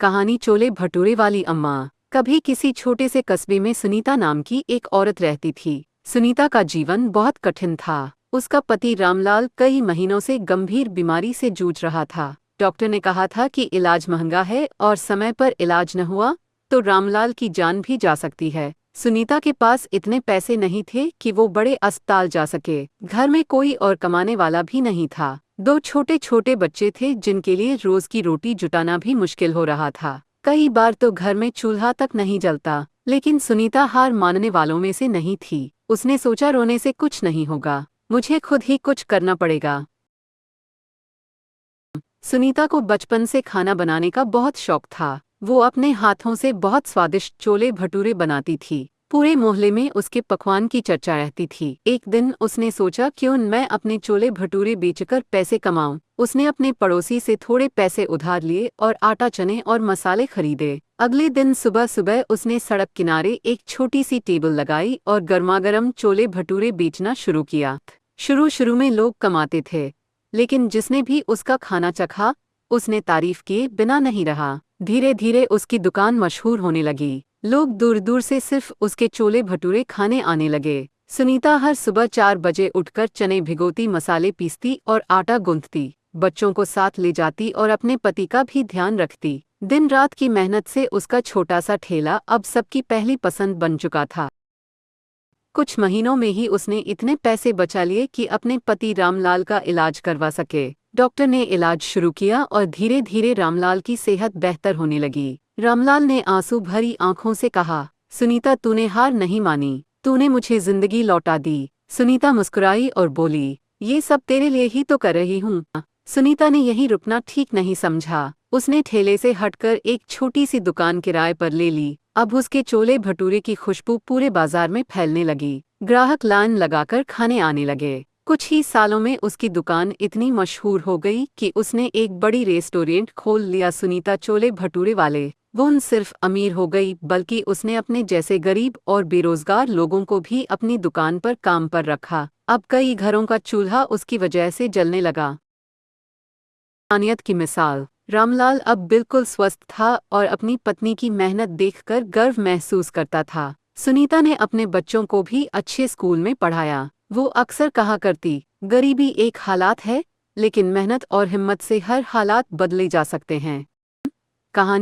कहानी चोले भटूरे वाली अम्मा। कभी किसी छोटे से कस्बे में सुनीता नाम की एक औरत रहती थी। सुनीता का जीवन बहुत कठिन था। उसका पति रामलाल कई महीनों से गंभीर बीमारी से जूझ रहा था। डॉक्टर ने कहा था कि इलाज महंगा है और समय पर इलाज न हुआ तो रामलाल की जान भी जा सकती है। सुनीता के पास इतने पैसे नहीं थे कि वो बड़े अस्पताल जा सके। घर में कोई और कमाने वाला भी नहीं था। दो छोटे छोटे बच्चे थे जिनके लिए रोज की रोटी जुटाना भी मुश्किल हो रहा था। कई बार तो घर में चूल्हा तक नहीं जलता। लेकिन सुनीता हार मानने वालों में से नहीं थी। उसने सोचा, रोने से कुछ नहीं होगा, मुझे खुद ही कुछ करना पड़ेगा। सुनीता को बचपन से खाना बनाने का बहुत शौक था। वो अपने हाथों से बहुत स्वादिष्ट छोले भटूरे बनाती थी। पूरे मोहल्ले में उसके पकवान की चर्चा रहती थी। एक दिन उसने सोचा, क्यों मैं अपने छोले भटूरे बेचकर पैसे कमाऊं। उसने अपने पड़ोसी से थोड़े पैसे उधार लिए और आटा, चने और मसाले खरीदे। अगले दिन सुबह सुबह उसने सड़क किनारे एक छोटी सी टेबल लगाई और गर्मागर्म छोले भटूरे बेचना शुरू किया। शुरू में लोग कमाते थे, लेकिन जिसने भी उसका खाना चखा उसने तारीफ किए बिना नहीं रहा। धीरे धीरे उसकी दुकान मशहूर होने लगी। लोग दूर दूर से सिर्फ उसके छोले भटूरे खाने आने लगे। सुनीता हर सुबह 4 बजे उठकर चने भिगोती, मसाले पीसती और आटा गूंथती। बच्चों को साथ ले जाती और अपने पति का भी ध्यान रखती। दिन रात की मेहनत से उसका छोटा सा ठेला अब सबकी पहली पसंद बन चुका था। कुछ महीनों में ही उसने इतने पैसे बचा लिए कि अपने पति रामलाल का इलाज करवा सके। डॉक्टर ने इलाज शुरू किया और धीरे धीरे रामलाल की सेहत बेहतर होने लगी। रामलाल ने आंसू भरी आंखों से कहा, सुनीता, तूने हार नहीं मानी, तूने मुझे जिंदगी लौटा दी। सुनीता मुस्कुराई और बोली, ये सब तेरे लिए ही तो कर रही हूँ। सुनीता ने यहीं रुकना ठीक नहीं समझा। उसने ठेले से हटकर एक छोटी सी दुकान किराए पर ले ली। अब उसके छोले भटूरे की खुशबू पूरे बाजार में फैलने लगी। ग्राहक लाइन लगाकर खाने आने लगे। कुछ ही सालों में उसकी दुकान इतनी मशहूर हो गई कि उसने एक बड़ी रेस्टोरेंट खोल लिया। सुनीता छोले भटूरे वाले वो न सिर्फ अमीर हो गई, बल्कि उसने अपने जैसे गरीब और बेरोजगार लोगों को भी अपनी दुकान पर काम पर रखा। अब कई घरों का चूल्हा उसकी वजह से जलने लगा। इंसानियत की मिसाल। रामलाल अब बिल्कुल स्वस्थ था और अपनी पत्नी की मेहनत देखकर गर्व महसूस करता था। सुनीता ने अपने बच्चों को भी अच्छे स्कूल में पढ़ाया। वो अक्सर कहा करती, गरीबी एक हालात है, लेकिन मेहनत और हिम्मत से हर हालात बदले जा सकते हैं। कहानी